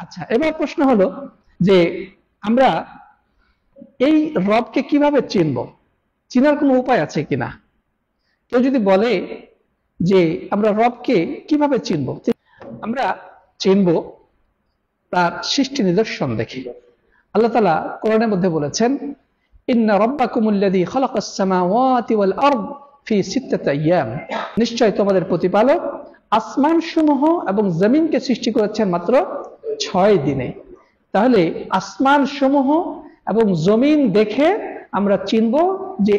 আচ্ছা, এবার প্রশ্ন হলো যে আমরা এই রবকে কিভাবে চিনব? চিনার কোনো উপায় আছে কিনা? কেউ যদি বলে যে আমরা রবকে কিভাবে চিনব, আমরা চিনব তার সৃষ্টি নিদর্শন দেখে। আল্লাহ তাআলা কোরআনের মধ্যে বলেছেন, ইন্না রাব্বাকুমুল্লাযী খালাকাস সামাওয়াতি ওয়াল আরদ ফি সিত্তাতি আইয়াম, নিশ্চয় তোমাদের প্রতিপালক আসমান সমূহ এবং জমিনকে সৃষ্টি করেছেন মাত্র 6 দিনে। তাহলে আসমান সমূহ এবং জমিন দেখে আমরা চিনব যে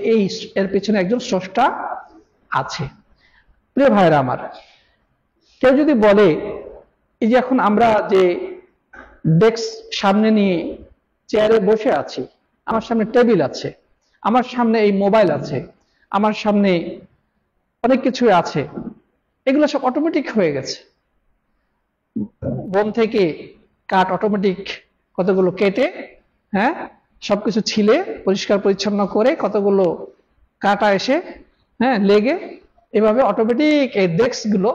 এর পেছনে একজন স্রষ্টা আছে। প্রিয় ভাইরা আমার, কেউ যদি বলে এই যে এখন আমরা যে ডেস্ক সামনে নিয়ে চেয়ারে বসে আছি, আমার সামনে টেবিল আছে, আমার সামনে এই মোবাইল আছে, আমার সামনে অনেক কিছু আছে, এগুলো সব অটোমেটিক হয়ে গেছে। বোম থেকে কাঠ অটোমেটিক কতগুলো কেটে, হ্যাঁ, সবকিছু ছিলে পরিষ্কার পরিচ্ছন্ন করে কতগুলো কাটা এসে, হ্যাঁ, লেগে এভাবে অটোমেটিক এই ডেস্ক গুলো,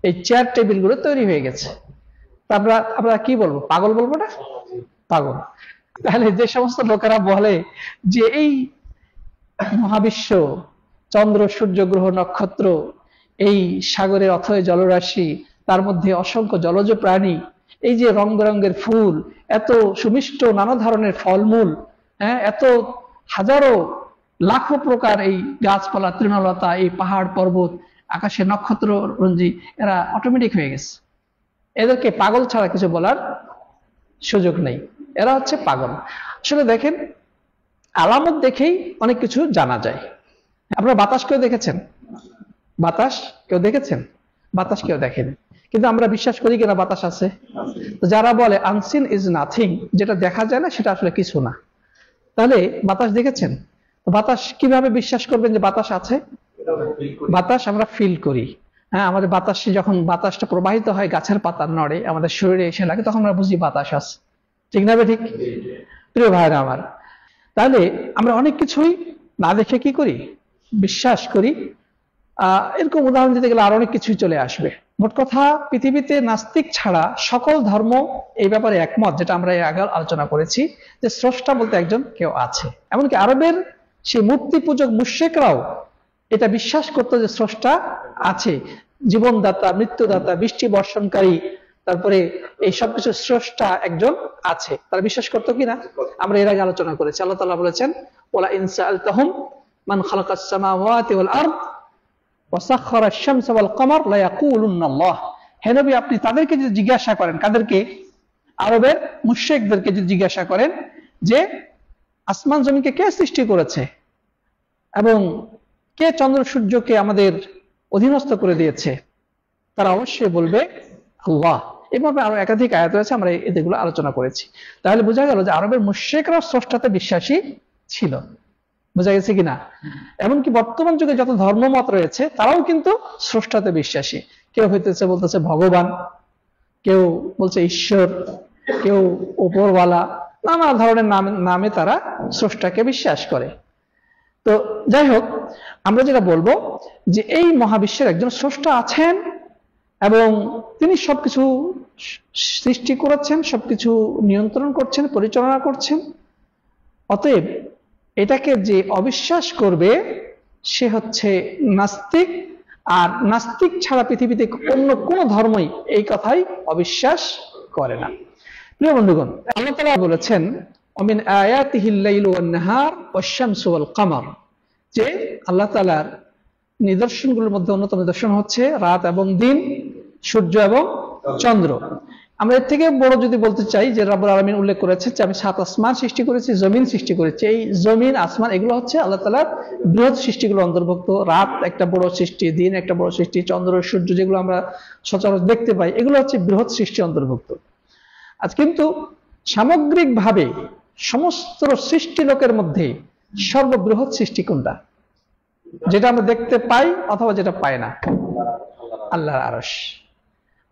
এই চেয়ার টেবিল গুলো তৈরি হয়ে গেছে। আমরা কি বলবো? পাগল বলবো না? পাগল। তাহলে যে সমস্ত লোকেরা বলে যে এই মহাবিশ্ব, চন্দ্র, সূর্য, গ্রহ, নক্ষত্র, এই সাগরের অথয় জলরাশি, তার মধ্যে অসংখ্য জলজ প্রাণী, এই যে রং বেরঙের ফুল, এত সুমিষ্ট নানা ধরনের ফলমূল, হ্যাঁ, এত হাজারো লাখো প্রকার এই গাছপালা, তৃণলতা, এই পাহাড় পর্বত, আকাশে নক্ষত্ররঞ্জি, এরা অটোমেটিক হয়ে গেছে। এদেরকে পাগল ছাড়া কিছু বলার সুযোগ নেই, এরা হচ্ছে পাগল। আসলে দেখেন, আলামত দেখেই অনেক কিছু জানা যায়। আপনারা বাতাস কেউ দেখেছেন? বাতাস কেউ দেখেছেন? বাতাস কেউ দেখেনি, কিন্তু আমরা বিশ্বাস করি কিনা বাতাস আছে? তো যারা বলে আনসিন ইজ নাথিং, যেটা দেখা যায় না সেটা আসলে কিছু না, তাহলে বাতাস দেখেছেন? তো বাতাস কিভাবে বিশ্বাস করবেন যে বাতাস আছে? বাতাস আমরা ফিল করি, হ্যাঁ, আমাদের বাতাসে যখন বাতাসটা প্রবাহিত হয়, গাছের পাতা নড়ে, আমাদের শরীরে এসে লাগে, তখন আমরা বুঝি বাতাস আছে। ঠিক না? ঠিক। প্রিয় ভাইরা আমার, তাহলে আমরা অনেক কিছুই না দেখে কি করি? বিশ্বাস করি। এরকম উদাহরণ দিতে গেলে আরো অনেক কিছুই চলে আসবে। মোট কথা, পৃথিবীতে নাস্তিক ছাড়া সকল ধর্ম এই ব্যাপারে একমত, যেটা আমরা এর আগে আলোচনা করেছি, যে স্রষ্টা বলতে একজন কেউ আছে। এমনকি আরবের সেই মূর্তি পূজক মুশরিকরাও এটা বিশ্বাস করতো যে স্রষ্টা আছে, জীবনদাতা, মৃত্যুদাতা, বৃষ্টি বর্ষণকারী, তারপরে এই সবকিছু স্রষ্টা একজন আছে, তারা বিশ্বাস করতো কিনা আমরা এর আগে আলোচনা করেছি। আল্লাহ তাআলা বলেছেন, ওয়ালা ইন সাআলতাহুম মান খালাকাস সামাওয়াতি ওয়াল আরদ ওয়া সাখখারাশ শামসা ওয়াল কমার লা ইয়াকুলুন্না আল্লাহ। হে নবী, আপনি তাদেরকে যদি জিজ্ঞাসা করেন, কাদেরকে? আরবের মুশরিকদেরকে যদি জিজ্ঞাসা করেন যে আসমান জমিনকে কে সৃষ্টি করেছে এবং কে চন্দ্র সূর্যকে আমাদের অধীনস্থ করে দিয়েছে, তারা অবশ্যই বলবে আল্লাহ। এভাবে আরো একাধিক আয়াত রয়েছে, আমরা এগুলো আলোচনা করেছি। তাহলে বোঝা গেল যে আরবের মুশরিকরা স্রষ্টাতে বিশ্বাসী ছিল। বোঝা গেছে কিনা? এমনকি বর্তমান যুগে যত ধর্মমত রয়েছে তারাও কিন্তু স্রষ্টাতে বিশ্বাসী। কেউ বলতেছে ভগবান, কেউ বলছে ঈশ্বর, কেউ উপরওয়ালা, নানা ধরনের নামে তারা স্রষ্টাকে বিশ্বাস করে। তো যাই হোক, আমরা যেটা বলবো যে এই মহাবিশ্বের একজন স্রষ্টা আছেন এবং তিনি সবকিছু সৃষ্টি করেছেন, সবকিছু নিয়ন্ত্রণ করছেন, পরিচালনা করছেন। অতএব এটাকে যে অবিশ্বাস করবে সে হচ্ছে নাস্তিক, আর নাস্তিক ছাড়া পৃথিবীতে অন্য কোনো ধর্মই এই কথাই অবিশ্বাস করে না। প্রিয় বন্ধুগণ, আল্লাহ তাআলা বলেছেন, ওমিন আয়াতিহিল লাইলু ওয়ান নাহার ওয়াশ শামসু ওয়াল কমার, যে আল্লাহ তাআলার নিদর্শনগুলোর মধ্যে অন্যতম নিদর্শন হচ্ছে রাত এবং দিন, সূর্য এবং চন্দ্র। আমরা এর থেকে বড় যদি বলতে চাই, যে রব্বুল আলামিন উল্লেখ করেছে যে আমি 7 আসমান সৃষ্টি করেছি, জমিন সৃষ্টি করেছি। এই জমিন, আসমান, এগুলো হচ্ছে আল্লাহ তাআলার বৃহৎ সৃষ্টিগুলো অন্তর্ভুক্ত। রাত একটা বড় সৃষ্টি, দিন একটা বড় সৃষ্টি, চন্দ্র, সূর্য যেগুলো আমরা সচরাচর দেখতে পাই, এগুলো হচ্ছে বৃহৎ সৃষ্টি অন্তর্ভুক্ত। আজ কিন্তু সামগ্রিকভাবে সমস্ত সৃষ্টি লোকের মধ্যে সর্ববৃহৎ সৃষ্টি কোনটা? যেটা আমরা দেখতে পাই অথবা যেটা পাই না? আল্লাহর আরশ।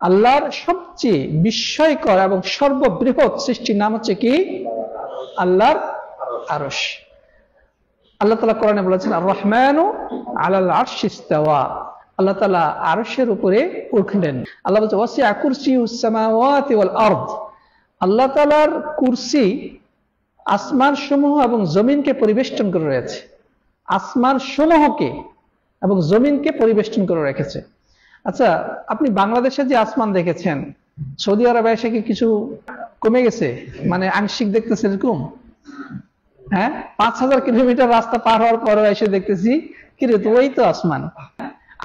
আল্লাহর সবচেয়ে বিস্ময়কর এবং সর্ববৃহৎ সৃষ্টির নাম হচ্ছে কি? আল্লাহর আরশ। আল্লাহ তাআলা কোরআনে বলেছেন, আর রহমানু আলাল আরশি ইস্তাওয়া, আল্লাহ তাআলা আরশের উপরে উঠলেন। আল্লাহ বলছে, ওয়াসিআ কুরসিয়ুস সামাওয়াতি ওয়াল আরদ, আল্লাহ তাআলার কুরসি আসমান সমূহ এবং জমিনকে পরিবেষ্টন করে রয়েছে, আসমান সমূহকে এবং জমিনকে পরিবেষ্টন করে রেখেছে। আচ্ছা, আপনি বাংলাদেশে যে আসমান দেখেছেন, সৌদি আরবে এসে কি কিছু কমে গেছে, মানে আংশিক দেখতেছে এরকম? হ্যাঁ, 5000 কিলোমিটার রাস্তা পার হওয়ার পরে এসে দেখতেছি কিরে তো ওই তো আসমান।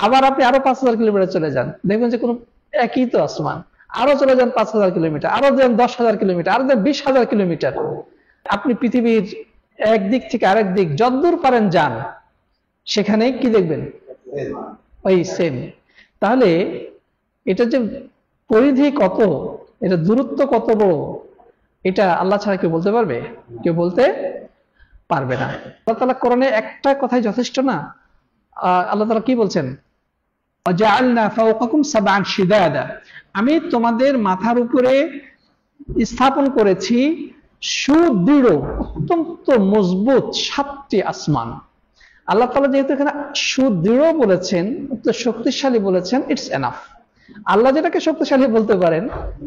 আবার আপনি আরো 5000 কিলোমিটার চলে যান, দেখবেন যে কোনো একই তো আসমান। আরো চলে যান 5000 কিলোমিটার, আরো যান 10,000 কিলোমিটার, আরো যান 20,000 কিলোমিটার। আপনি পৃথিবীর এক দিক থেকে আরেক দিক যতদূর পারেন যান, সেখানে কি দেখবেন? ওই সেম। তাহলে এটা যে পরিধি কত, এটা দূরত্ব কত বড়, এটা আল্লাহ ছাড়া কেউ বলতে পারবে? কেউ বলতে পারবে না। আল্লাহ তাআলা কোরআনে একটা কথাই যথেষ্ট না। আল্লাহ তাআলা কি বলছেন? ওয়াজআলনা ফাওকাকুম সাবআন শিদাদা, আমি তোমাদের মাথার উপরে স্থাপন করেছি সুদৃঢ় অত্যন্ত মজবুত 7টি আসমান। আল্লাহ তাআলা যেহেতু এখানে সুদৃঢ় বলেছেন, শক্তিশালী বলেছেন, ইটস এনাফ। আল্লাহ যেটাকে শক্তিশালী বলতে পারেন,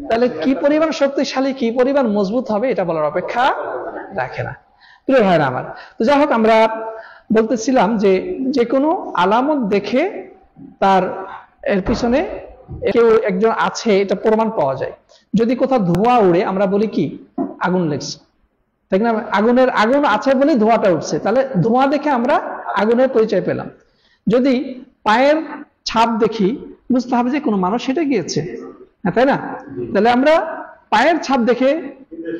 তাহলে কি পরিমাণ শক্তিশালী, কি পরিমাণ মজবুত হবে এটা বলার অপেক্ষা রাখে না। প্রিয় ভাইরা আমার, তো যাই হোক, আমরা বলতেছিলাম যে যে কোনো আলামত দেখে তার এর পিছনে কেউ একজন আছে এটা প্রমাণ পাওয়া যায়। যদি কোথাও ধোঁয়া উড়ে আমরা বলি কি আগুন লেগেছে, তাই না? আগুন আছে বলে ধোঁয়াটা উঠছে, তাহলে ধোঁয়া দেখে আমরা আগুনের পরিচয় পেলাম। যদি পায়ের ছাপ দেখি বুঝতে হবে যে কোনো মানুষ হেঁটে গিয়েছে, তাই না? তাহলে আমরা পায়ের ছাপ দেখে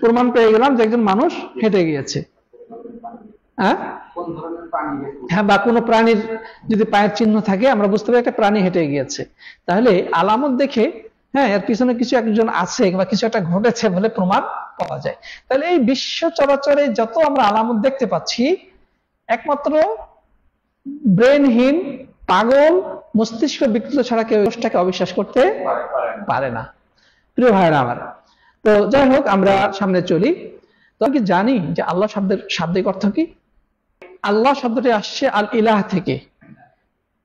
প্রমাণ পেয়ে গেলাম যে একজন মানুষ হেঁটে গিয়েছে। হ্যাঁ, বা কোনো প্রাণীর যদি পায়ের চিহ্ন থাকে আমরা বুঝতে পারি একটা প্রাণী হেঁটে গিয়েছে। তাহলে আলামত দেখে হ্যাঁ এর পিছনে কিছু একজন আছে বা কিছু একটা ঘটেছে বলে প্রমাণ পাওয়া যায়। তাহলে এই বিশ্ব চরাচরে যত আমরা আলামত দেখতে পাচ্ছি, একমাত্র ব্রেনহীন, পাগল, মস্তিষ্ক বিকৃত ছাড়া কেউ এটাকে অবিশ্বাস করতে পারে না। প্রিয় ভাইরা আমার, তো যাই হোক আমরা সামনে চলি। তো কি জানি যে আল্লাহ শব্দের শাব্দিক অর্থ কি? আল্লাহ শব্দটি আসছে আল ইলাহ থেকে,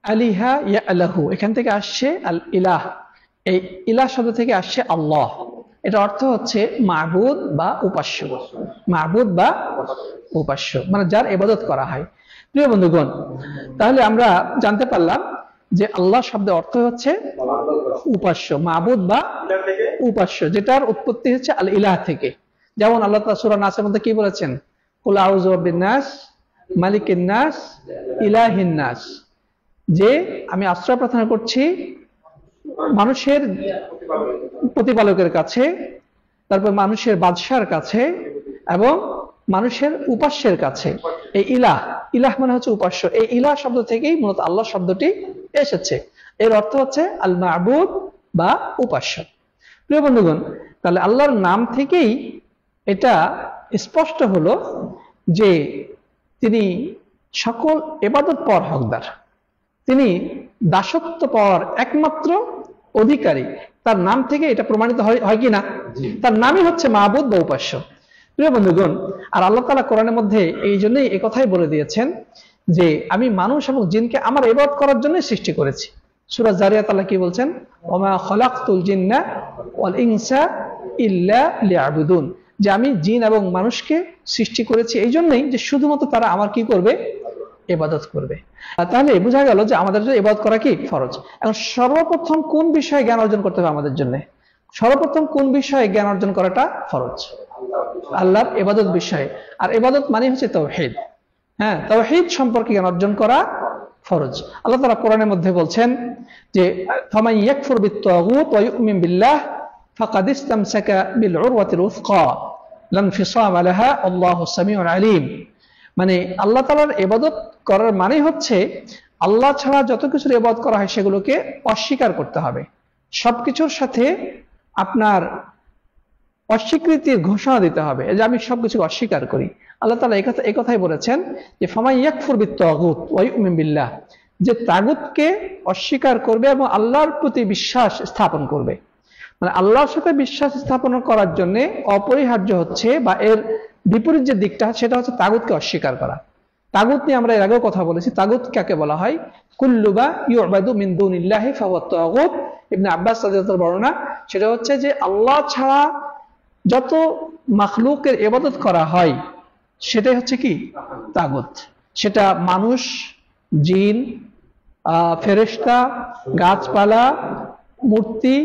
আলিহা ইয়া আলাহু, এখান থেকে আসছে আল ইলাহ। এই ইলাহ শব্দ থেকে আসছে আল্লাহ। এটা অর্থ হচ্ছে মাবুদ বা উপাস্য, মাবুদ বা উপাস্য, মানে যার ইবাদত করা হয়। প্রিয় বন্ধুগণ, তাহলে আমরা জানতে পারলাম যে আল্লাহ শব্দের অর্থ হচ্ছে উপাস্য, মাবুদ বা উপাস্য, যেটার উৎপত্তি হচ্ছে আল ইলাহ থেকে। যেমন আল্লাহ তাআলা সূরা নাসের মধ্যে কি বলেছেন? কুল আউযু বিরাব্বিন নাস, মালিকিন নাস, ইলাহিন নাস, যে আমি আশ্রয় প্রার্থনা করছি মানুষের প্রতিপালকের কাছে, তারপর মানুষের বাদশার কাছে এবং মানুষের উপাস্যের কাছে। এই ইলাহ, ইলাহ মানে হচ্ছে উপাস্য। এই ইলাহ শব্দ থেকেই মূলত আল্লাহ শব্দটি এসেছে। এর অর্থ হচ্ছে আল মাবুদ বা উপাস্য। প্রিয় বন্ধুগণ, তাহলে আল্লাহর নাম থেকেই এটা স্পষ্ট হলো যে তিনি সকল ইবাদত পাওয়ার হকদার, তিনি দাসত্ব পাওয়ার একমাত্র অধিকারী। তার নাম থেকে এটা প্রমাণিত হয় কি না? তার নামই হচ্ছে মাবুদ বা উপাস্য। প্রিয় বন্ধুগণ, আর আল্লাহ তাআলা কোরআনের মধ্যে এই জন্যই এই কথাই বলে দিয়েছেন যে আমি মানুষ এবং জিনকে আমার ইবাদত করার জন্য সৃষ্টি করেছি। সূরা জারিয়াত আল্লাহ কি বলছেন? ওমা খালাকতুল জিন্না ওয়াল ইনসা ইল্লা লিয়াবুদুন, যে আমি জিন এবং মানুষকে সৃষ্টি করেছি এই জন্যই যে শুধুমাত্র তারা আমার কি করবে? ইবাদত করবে। তাহলে বোঝা গেল যে আমাদের জন্য ইবাদত করা কি ফরজ। এখন সর্বপ্রথম কোন বিষয়ে জ্ঞান অর্জন করতে হবে আমাদের জন্য? সর্বপ্রথম কোন বিষয়ে জ্ঞান অর্জন করাটা ফরজ? আল্লাহর ইবাদত বিষয়ে। আর ইবাদত মানে হচ্ছে তাওহীদ। হ্যাঁ, তাওহীদ সম্পর্কে জ্ঞান অর্জন করা ফরজ। আল্লাহ তাআলা কোরআনের মধ্যে বলছেন যে ফামান ইয়াকফুর বিত-তাগুত ওয়া ইউমিন বিল্লাহ ফাকাদ ইসতামসাকা বিল উরওয়াতিল উসকা লা ইনফিসামা লাহা আল্লাহু সামিউন আলীম। মানে আল্লাহ তাআলার ইবাদত করার মানে হচ্ছে আল্লাহ ছাড়া যত কিছুর ইবাদত করা হয় সেগুলোকে অস্বীকার করতে হবে। সবকিছুর সাথে আপনার অস্বীকৃতির ঘোষণা দিতে হবে যে আমি সবকিছু অস্বীকার করি। আল্লাহ তাআলা এই কথাই বলেছেন যে ফামান ইয়াকফুর বিত-তাগুত ওয়া ইউমিন বিল্লাহ, যে তাগুতকে অস্বীকার করবে এবং আল্লাহর প্রতি বিশ্বাস স্থাপন করবে। মানে আল্লাহর সাথে বিশ্বাস স্থাপন করার জন্য অপরিহার্য হচ্ছে বা এর বিপরীত যে দিকটা সেটা হচ্ছে তাগুতকে অস্বীকার করা। তাগুত নিয়ে আমরা এর আগেও কথা বলেছি। তাগুত কাকে বলা হয়? কুল্লু মা ইউবাদু মিন দুনিল্লাহি ফাহুয়া তাগুত। ইবনে আব্বাস রাদিয়াল্লাহু তাআলা বর্ণনা, সেটা হচ্ছে যে আল্লাহ ছাড়া যত মাখলুকের ইবাদত করা হয় সেটাই হচ্ছে কি তাগুত। সেটা মানুষ, জিন, ফেরেশতা, গাছপালা, মূর্তি,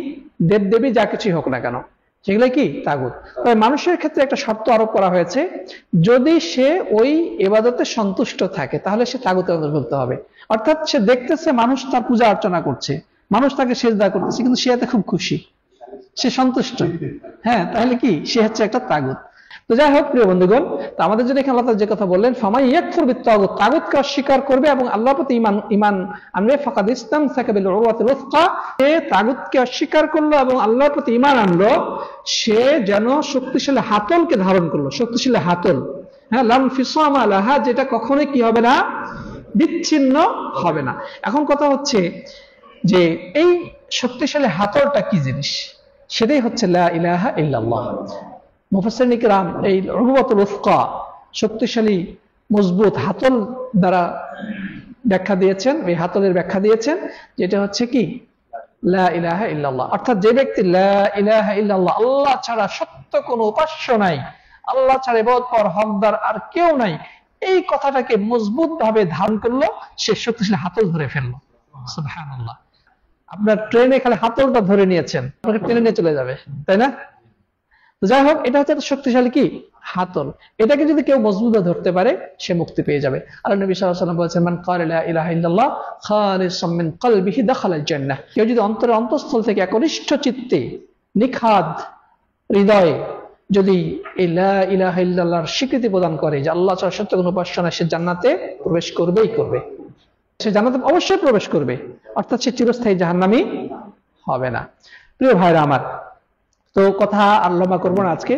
দেবদেবী, যা কিছুই হোক না কেন, সেগুলো কি তাগুত। তবে মানুষের ক্ষেত্রে একটা শর্ত আরোপ করা হয়েছে, যদি সে ওই ইবাদতে সন্তুষ্ট থাকে তাহলে সে তাগুতের অন্তর্ভুক্ত হবে। অর্থাৎ সে দেখতেছে মানুষ তার পূজা অর্চনা করছে, মানুষ তাকে সেজদা করতেছে, কিন্তু সে এতে খুব খুশি, সে সন্তুষ্ট, হ্যাঁ, তাহলে কি সে হচ্ছে একটা তাগুত। তো যাই হোক প্রিয় বন্ধুগণ, তো আমাদের জন্য এখানে আল্লাহ তাআলা যে কথা বললেন, ফামাই ইয়াকফুর বিত-তাগুত, তাগুতকে অস্বীকার করবে এবং আল্লাহর প্রতি ঈমান আনবে, ফাকাদ ইসতামসাকা বিল উরওয়াতিল উসকা, সে তাগুতকে অস্বীকার করলো এবং আল্লাহর প্রতি ঈমান আনলো, সে যেন শক্তিশালী হাতলকে ধারণ করলো, শক্তিশালী হাতল, হ্যাঁ, লাম ফিসামা লাহা, যেটা কখনোই কি হবে না, বিচ্ছিন্ন হবে না। এখন কথা হচ্ছে যে এই শক্তিশালী হাতলটা কি জিনিস, সেটাই হচ্ছে লা ইলাহা ইল্লাল্লাহ। মুফাসসিরিন ইকরাম এই উরওয়াতুল উসকা, শক্তিশালী মজবুত হাতল দ্বারা ব্যাখ্যা দিয়েছেন, এই হাতলের ব্যাখ্যা দিয়েছেন যেটা হচ্ছে কি লা ইলাহা ইল্লাল্লাহ। অর্থাৎ যে ব্যক্তি লা ইলাহা ইল্লাল্লাহ, আল্লাহ ছাড়া সত্য কোনো উপাস্য নাই, আল্লাহ ছাড়া ইবাদত করার হকদার আর কেউ নাই, এই কথাটাকে মজবুত ভাবে ধারণ করলো, সে শক্তিশালী হাতল ধরে ফেললো। সুবহানাল্লাহ। আপনার ট্রেনে খালি হাতলটা ধরে নিয়েছেন, আপনাকে ট্রেনে নিয়ে চলে যাবে, তাই না? যাই হোক, এটা হচ্ছে একটা শক্তিশালী কি হাতল, এটাকে যদি কেউ মজবুত ধরতে পারে সে মুক্তি পেয়ে যাবে। আল্লাহ নবী সাল্লাল্লাহু আলাইহি ওয়াসাল্লাম বলেছেন, মান ক্বালা লা ইলাহা ইল্লাল্লাহ খালিসাম মিন কলবিহি দাখালাল জান্নাহ, কেউ যদি অন্তরে অন্তঃস্থল থেকে একনিষ্ঠ চিত্তে, নিখাদ হৃদয়ে যদি এই লা ইলাহা ইল্লাল্লাহর স্বীকৃতি প্রদান করে যে আল্লাহ ছাড়া সত্য কোনো উপাস্য নাই, সে জান্নাতে প্রবেশ করবেই করবে, সে জান্নাতে অবশ্যই প্রবেশ করবে, অর্থাৎ সে চিরস্থায়ী জাহান্নামী হবে না। প্রিয় ভাইরা আমার, তো কথা আর লম্বা করবো না, আজকে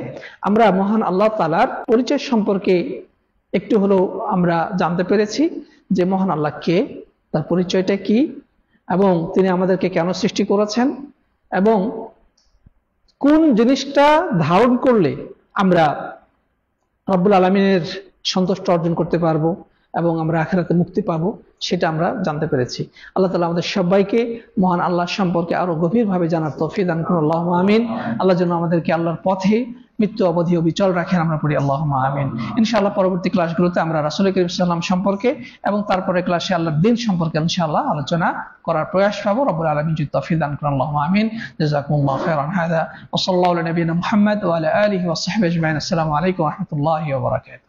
আমরা মহান আল্লাহ তাআলার পরিচয় সম্পর্কে একটু হলেও আমরা জানতে পেরেছি যে মহান আল্লাহ কে, তার পরিচয়টা কি, এবং তিনি আমাদেরকে কেন সৃষ্টি করেছেন, এবং কোন জিনিসটা ধারণ করলে আমরা রব্বুল আলামিনের সন্তুষ্ট অর্জন করতে পারবো এবং আমরা আখিরাতে মুক্তি পাবো, সেটা আমরা জানতে পেরেছি। আল্লাহ তাআলা আমাদের সবাইকে মহান আল্লাহ সম্পর্কে আরো গভীরভাবে জানার তৌফিক দান করুন, আল্লাহুম্মা আমিন। আল্লাহ যেন আমাদেরকে আল্লাহর পথে মৃত্যু অবধি বিচল রাখেন, আমরা পড়ি আল্লাহুম্মা আমিন। ইনশাআল্লাহ পরবর্তী ক্লাসগুলোতে আমরা রাসূল করিম সাল্লাল্লাহু আলাইহি ওয়াসাল্লাম সম্পর্কে এবং তারপরে ক্লাসে আল্লাহর দ্বীন সম্পর্কে ইনশাআল্লাহ আলোচনা করার প্রয়াস পাবো। রব্বুল আলামিন যদি তৌফিক দান করেন, আল্লাহুম্মা আমিন। জাযাকুমুল্লাহু খাইরান। হাদা ওয়া সাল্লাল্লাহু আলা নবিয়িনা মুহাম্মদ ওয়া আলা আলিহি ওয়া সাহবিহি আজমাইন। আসসালামু আলাইকুম ওয়া রাহমাতুল্লাহি ওয়া বারাকাতুহু।